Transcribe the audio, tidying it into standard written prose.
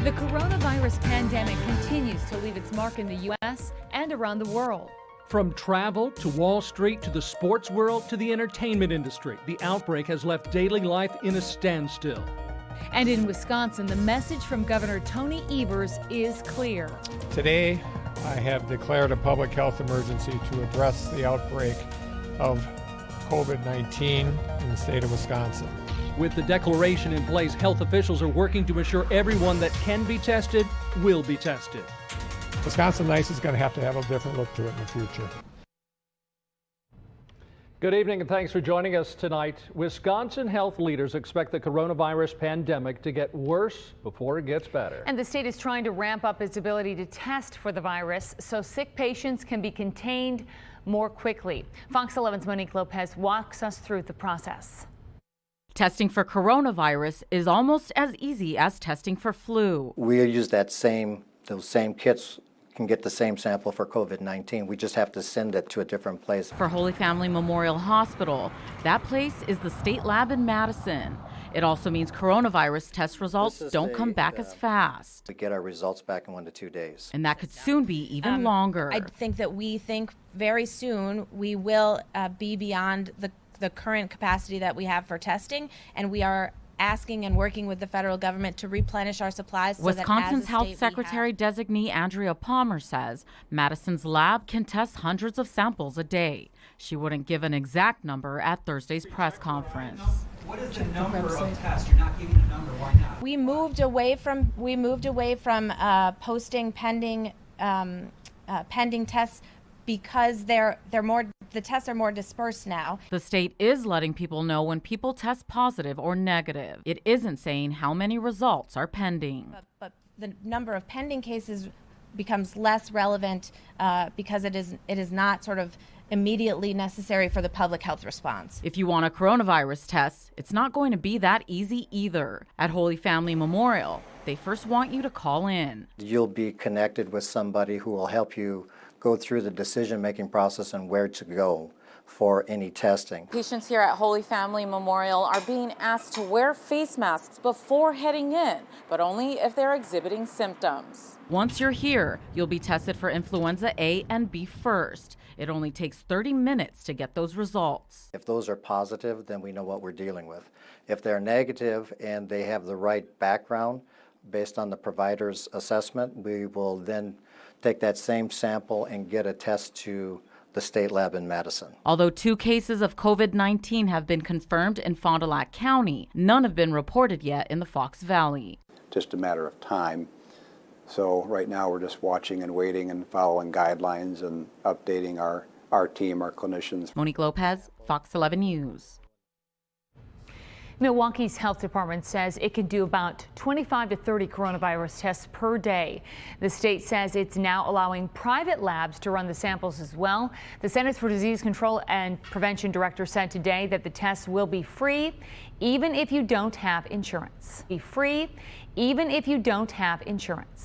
The coronavirus pandemic continues to leave its mark in the U.S. and around the world. From travel to Wall Street to the sports world to the entertainment industry, the outbreak has left daily life in a standstill. And in Wisconsin, the message from Governor Tony Evers is clear. Today, I have declared a public health emergency to address the outbreak of COVID-19 in the state of Wisconsin. With the declaration in place, health officials are working to ensure everyone that can be tested will be tested. Wisconsin Nice is going to have a different look to it in the future. Good evening and thanks for joining us tonight. Wisconsin health leaders expect the coronavirus pandemic to get worse before it gets better. And the state is trying to ramp up its ability to test for the virus so sick patients can be contained more quickly. Fox 11's Monique Lopez walks us through the process. Testing for coronavirus is almost as easy as testing for flu. We use those same kits, can get the same sample for COVID-19. We just have to send it to a different place. For Holy Family Memorial Hospital, that place is the state lab in Madison. It also means coronavirus test results don't come back as fast. We get our results back in 1 to 2 days. And that could soon be even longer. I think that we think very soon we will be beyond the current capacity that we have for testing, and we are asking and working with the federal government to replenish our supplies. Wisconsin's Health Secretary designee Andrea Palmer says Madison's lab can test hundreds of samples a day. She wouldn't give an exact number at Thursday's press conference. What is the number of tests? You're not giving a number. Why not? We moved away from posting pending tests because the tests are more dispersed now. The state is letting people know when people test positive or negative. It isn't saying how many results are pending. But the number of pending cases becomes less relevant because it is not sort of immediately necessary for the public health response. If you want a coronavirus test, it's not going to be that easy either. At Holy Family Memorial, they first want you to call in. You'll be connected with somebody who will help you go through the decision-making process and where to go for any testing. Patients here at Holy Family Memorial are being asked to wear face masks before heading in, but only if they're exhibiting symptoms. Once you're here, you'll be tested for influenza A and B first. It only takes 30 minutes to get those results. If those are positive, then we know what we're dealing with. If they're negative and they have the right background based on the provider's assessment, we will then take that same sample and get a test to the state lab in Madison. Although 2 cases of COVID-19 have been confirmed in Fond du Lac County, none have been reported yet in the Fox Valley. Just a matter of time. So right now we're just watching and waiting and following guidelines and updating our team, our clinicians. Monique Lopez, Fox 11 News. Milwaukee's health department says it can do about 25 to 30 coronavirus tests per day. The state says it's now allowing private labs to run the samples as well. The Centers for Disease Control and Prevention director said today that the tests will be free even if you don't have insurance. Be free even if you don't have insurance.